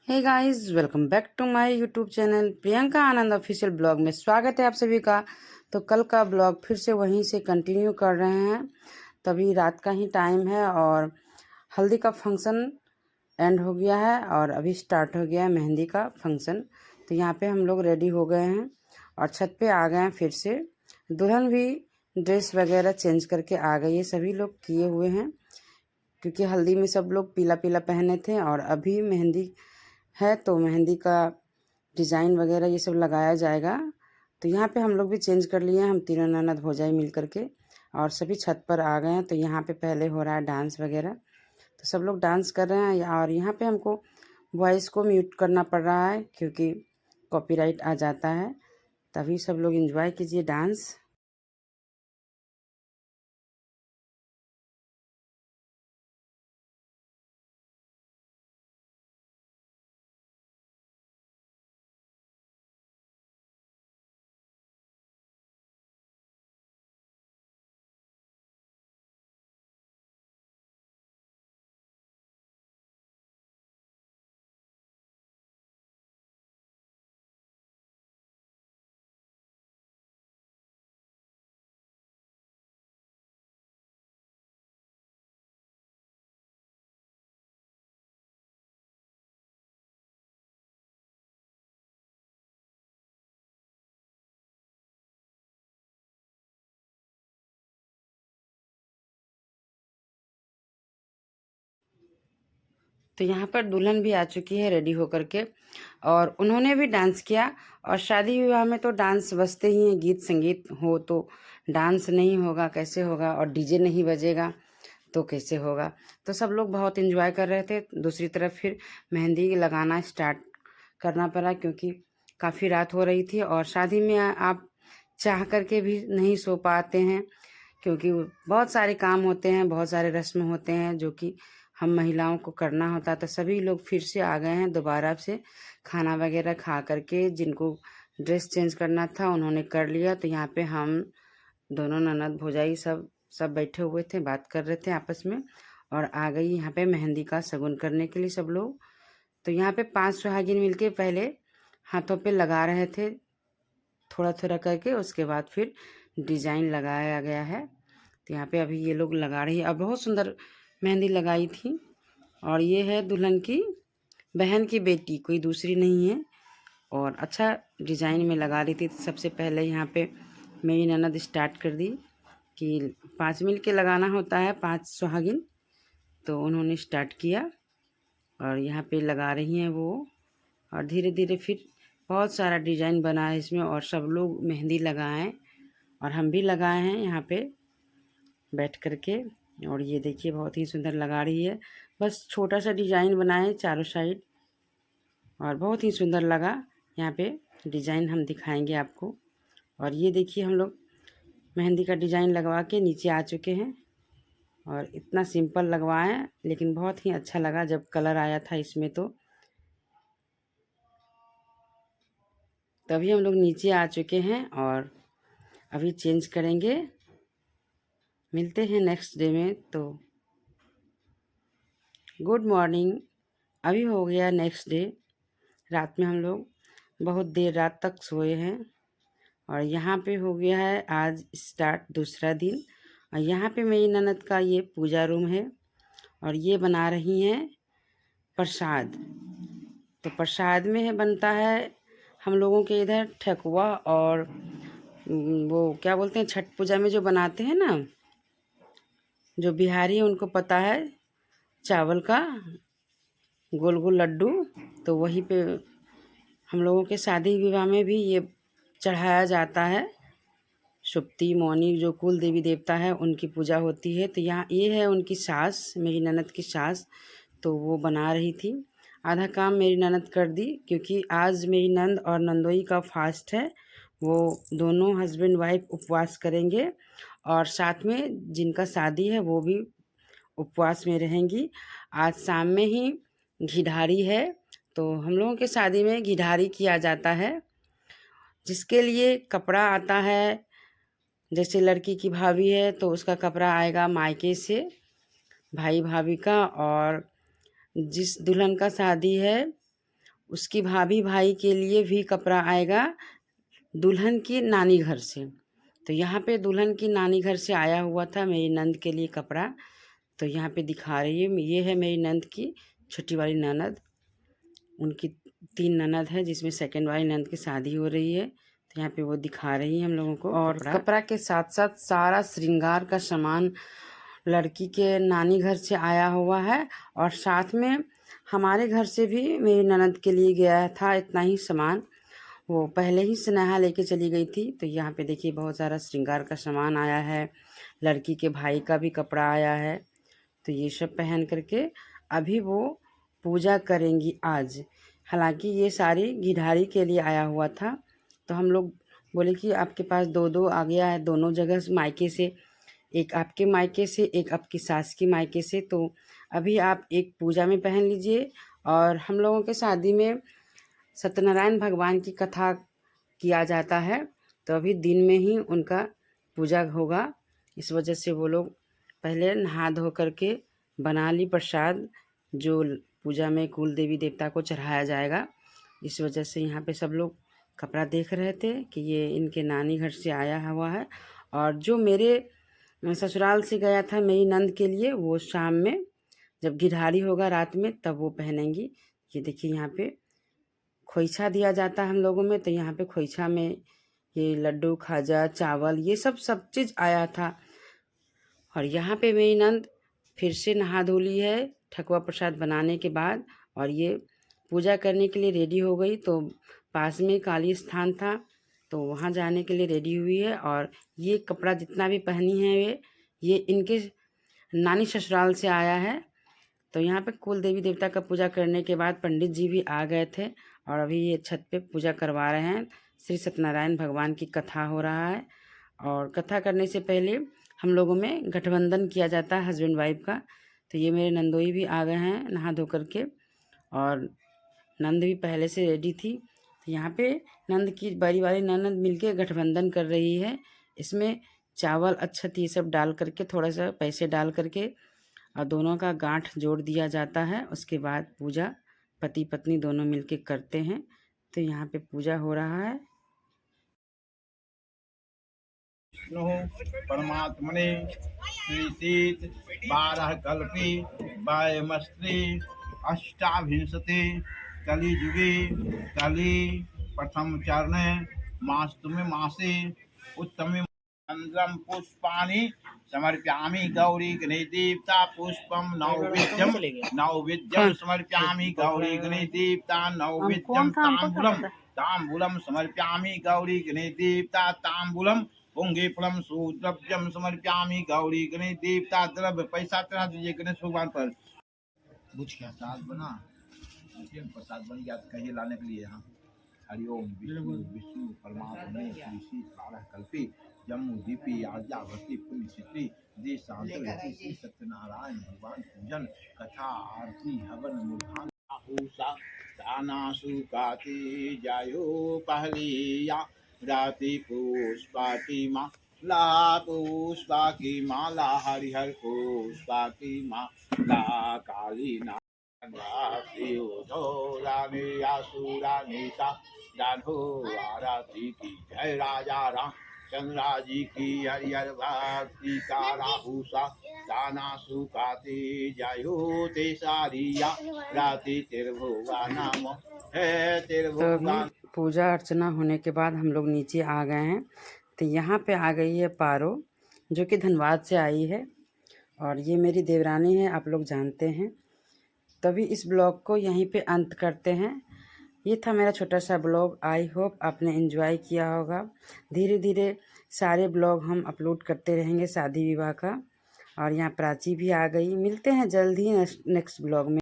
Hey guys, welcome back to my YouTube channel Priyanka Anand official blog में स्वागत है आप सभी का। तो कल का ब्लॉग फिर से वहीं से कंटिन्यू कर रहे हैं। तभी रात का ही टाइम है और हल्दी का फंक्शन एंड हो गया है और अभी स्टार्ट हो गया है मेहंदी का फंक्शन। तो यहाँ पे हम लोग रेडी हो गए हैं और छत पे आ गए हैं। फिर से दुल्हन भी ड्रेस वगैरह चेंज करके आ गई है। सभी लोग किए हुए हैं क्योंकि हल्दी में सब लोग पीला पीला पहने थे और अभी मेहंदी है तो मेहंदी का डिज़ाइन वगैरह ये सब लगाया जाएगा। तो यहाँ पे हम लोग भी चेंज कर लिए हैं, हम तीनों ननद भौजाई मिल करके और सभी छत पर आ गए हैं। तो यहाँ पे पहले हो रहा है डांस वगैरह, तो सब लोग डांस कर रहे हैं और यहाँ पे हमको वॉइस को म्यूट करना पड़ रहा है क्योंकि कॉपीराइट आ जाता है। तभी सब लोग एंजॉय कीजिए डांस। तो यहाँ पर दुल्हन भी आ चुकी है रेडी होकर के और उन्होंने भी डांस किया। और शादी विवाह में तो डांस बजते ही हैं, गीत संगीत हो तो डांस नहीं होगा कैसे होगा, और डीजे नहीं बजेगा तो कैसे होगा। तो सब लोग बहुत एंजॉय कर रहे थे। दूसरी तरफ फिर मेहंदी लगाना स्टार्ट करना पड़ा क्योंकि काफ़ी रात हो रही थी और शादी में आप चाह करके भी नहीं सो पाते हैं क्योंकि बहुत सारे काम होते हैं, बहुत सारे रस्म होते हैं जो कि हम महिलाओं को करना होता। तो सभी लोग फिर से आ गए हैं दोबारा से खाना वगैरह खा करके। जिनको ड्रेस चेंज करना था उन्होंने कर लिया। तो यहाँ पे हम दोनों ननद भौजाई सब बैठे हुए थे, बात कर रहे थे आपस में। और आ गई यहाँ पे मेहंदी का शगुन करने के लिए सब लोग। तो यहाँ पे 5 सुहागिन मिलके पहले हाथों पे लगा रहे थे थोड़ा थोड़ा करके, उसके बाद फिर डिजाइन लगाया गया है। तो यहाँ पे अभी ये लोग लगा रही है और बहुत सुंदर मेहंदी लगाई थी। और ये है दुल्हन की बहन की बेटी, कोई दूसरी नहीं है और अच्छा डिजाइन में लगा रही थी। तो सबसे पहले यहाँ पे मेरी ननद स्टार्ट कर दी कि 5 मिल के लगाना होता है, 5 सुहागिन। तो उन्होंने स्टार्ट किया और यहाँ पे लगा रही हैं वो। और धीरे धीरे फिर बहुत सारा डिजाइन बना है इसमें और सब लोग मेहंदी लगाएं और हम भी लगाए हैं यहाँ पे बैठ कर के। और ये देखिए बहुत ही सुंदर लगा रही है। बस छोटा सा डिजाइन बनाए चारों साइड और बहुत ही सुंदर लगा। यहाँ पे डिजाइन हम दिखाएंगे आपको। और ये देखिए हम लोग मेहंदी का डिजाइन लगवा के नीचे आ चुके हैं और इतना सिंपल लगवाएं लेकिन बहुत ही अच्छा लगा जब कलर आया था इसमें। तो तभी हम लोग नीचे आ चुके हैं और अभी चेंज करेंगे। मिलते हैं नेक्स्ट डे में। तो गुड मॉर्निंग, अभी हो गया नेक्स्ट डे। रात में हम लोग बहुत देर रात तक सोए हैं और यहाँ पे हो गया है आज स्टार्ट दूसरा दिन। और यहाँ पे मेरी ननद का ये पूजा रूम है और ये बना रही हैं प्रसाद। तो प्रसाद में है बनता है हम लोगों के इधर ठेकुआ और वो क्या बोलते हैं छठ पूजा में जो बनाते हैं ना, जो बिहारी है उनको पता है, चावल का गोल गोल लड्डू। तो वहीं पे हम लोगों के शादी विवाह में भी ये चढ़ाया जाता है। सुप्ती मौनी जो कुल देवी देवता है उनकी पूजा होती है। तो यहाँ ये है उनकी सास, मेरी ननद की सास। तो वो बना रही थी, आधा काम मेरी ननद कर दी क्योंकि आज मेरी नंद और नंदोई का फास्ट है। वो दोनों हस्बैंड वाइफ उपवास करेंगे और साथ में जिनका शादी है वो भी उपवास में रहेंगी। आज शाम में ही घिढारी है। तो हम लोगों के शादी में घिढारी किया जाता है जिसके लिए कपड़ा आता है। जैसे लड़की की भाभी है तो उसका कपड़ा आएगा मायके से, भाई भाभी का। और जिस दुल्हन का शादी है उसकी भाभी भाई के लिए भी कपड़ा आएगा दुल्हन की नानी घर से। तो यहाँ पे दुल्हन की नानी घर से आया हुआ था मेरी नंद के लिए कपड़ा। तो यहाँ पे दिखा रही है, ये है मेरी नंद की छोटी वाली ननद। उनकी 3 ननद है जिसमें सेकंड वाली नंद की शादी हो रही है। तो यहाँ पे वो दिखा रही है हम लोगों को। और कपड़ा के साथ साथ सारा श्रृंगार का सामान लड़की के नानी घर से आया हुआ है, और साथ में हमारे घर से भी मेरी ननद के लिए गया था इतना ही सामान। वो पहले ही स्नेहा लेके चली गई थी। तो यहाँ पे देखिए बहुत सारा श्रृंगार का सामान आया है, लड़की के भाई का भी कपड़ा आया है। तो ये सब पहन करके अभी वो पूजा करेंगी आज। हालांकि ये सारी गिधारी के लिए आया हुआ था। तो हम लोग बोले कि आपके पास दो दो आ गया है, दोनों जगह से मायके से, एक आपके मायके से एक आपकी सास की मायके से। तो अभी आप एक पूजा में पहन लीजिए। और हम लोगों के शादी में सत्यनारायण भगवान की कथा किया जाता है, तो अभी दिन में ही उनका पूजा होगा। इस वजह से वो लोग पहले नहा धो करके बना ली प्रसाद, जो पूजा में कुल देवी देवता को चढ़ाया जाएगा। इस वजह से यहाँ पे सब लोग कपड़ा देख रहे थे कि ये इनके नानी घर से आया हुआ है। और जो मेरे ससुराल से गया था मेरी नंद के लिए, वो शाम में जब गिधारी होगा रात में तब वो पहनेंगी। ये देखिए यहाँ पे खोइछा दिया जाता है हम लोगों में। तो यहाँ पे खोइछा में ये लड्डू खाजा चावल ये सब चीज़ आया था। और यहाँ पे मेरी नंद फिर से नहा धो ली है ठकुआ प्रसाद बनाने के बाद, और ये पूजा करने के लिए रेडी हो गई। तो पास में काली स्थान था, तो वहाँ जाने के लिए रेडी हुई है। और ये कपड़ा जितना भी पहनी है ये इनके नानी ससुराल से आया है। तो यहाँ पे कुल देवी देवता का पूजा करने के बाद पंडित जी भी आ गए थे, और अभी ये छत पे पूजा करवा रहे हैं। श्री सत्यनारायण भगवान की कथा हो रहा है। और कथा करने से पहले हम लोगों में गठबंधन किया जाता है हस्बैंड वाइफ का। तो ये मेरे नंदोई भी आ गए हैं नहा धो करके, और नंद भी पहले से रेडी थी। तो यहाँ पे नंद की बड़ी वाली ननद मिलके गठबंधन कर रही है। इसमें चावल अक्षत ये सब डाल करके, थोड़ा सा पैसे डाल करके, और दोनों का गांठ जोड़ दिया जाता है। उसके बाद पूजा पति पत्नी दोनों मिलके करते हैं। तो यहाँ पे पूजा हो रहा है। परमात्मने श्रीसीत 12 कल्पी वायमस्त्री अष्टाविंशति कलिजुगे कली प्रथम चरणे मास्तुमे मासे उत्तमे चंद्रम पुष्पाणि समर्पयामि गौरी गणेशदेवता पुष्पम नौवेद्यम समर्पयामि गौरी गणेशदेवता नौवेद्यम तांबूलम समर्पयामि गौरी गणेशदेवता तांबूलम पुंगे फलम सुद्रव्यम समर्पयामि गौरी गणेश देवता द्रव्य पैसा चढ़ा दीजिए गणेश भगवान पर। बुझ गया साग बना प्रसाद बन गया कहिए लाने के लिए। यहाँ हरिओम विष्णु विष्णु परमात्मा श्री 12 कल्पी जम्मू दीपी आद्यावती पुण्यश्री दे शांति श्री सत्यनारायण भगवान पूजन कथा आरती हवन मुर्धान आहुषा दानासु काति जायो पहलिया राति पुष्पा की माला पुष्पा की माला हरिहर पुष्पा की माला काली नारायणी आसुरानीता जानो आरती की जय राजा राम चंद्रा जी की हरिहर भक्ति का राहुसा दाना सुखाते जायो ते सारिया राति तिरभुवा नाम है तिरभुवा। पूजा अर्चना होने के बाद हम लोग नीचे आ गए हैं। तो यहाँ पे आ गई है पारो, जो कि धनबाद से आई है, और ये मेरी देवरानी है, आप लोग जानते हैं। तभी इस ब्लॉग को यहीं पे अंत करते हैं। ये था मेरा छोटा सा ब्लॉग। आई होप आपने एंजॉय किया होगा। धीरे धीरे सारे ब्लॉग हम अपलोड करते रहेंगे शादी विवाह का। और यहाँ प्राची भी आ गई। मिलते हैं जल्द ही नेक्स्ट ब्लॉग में।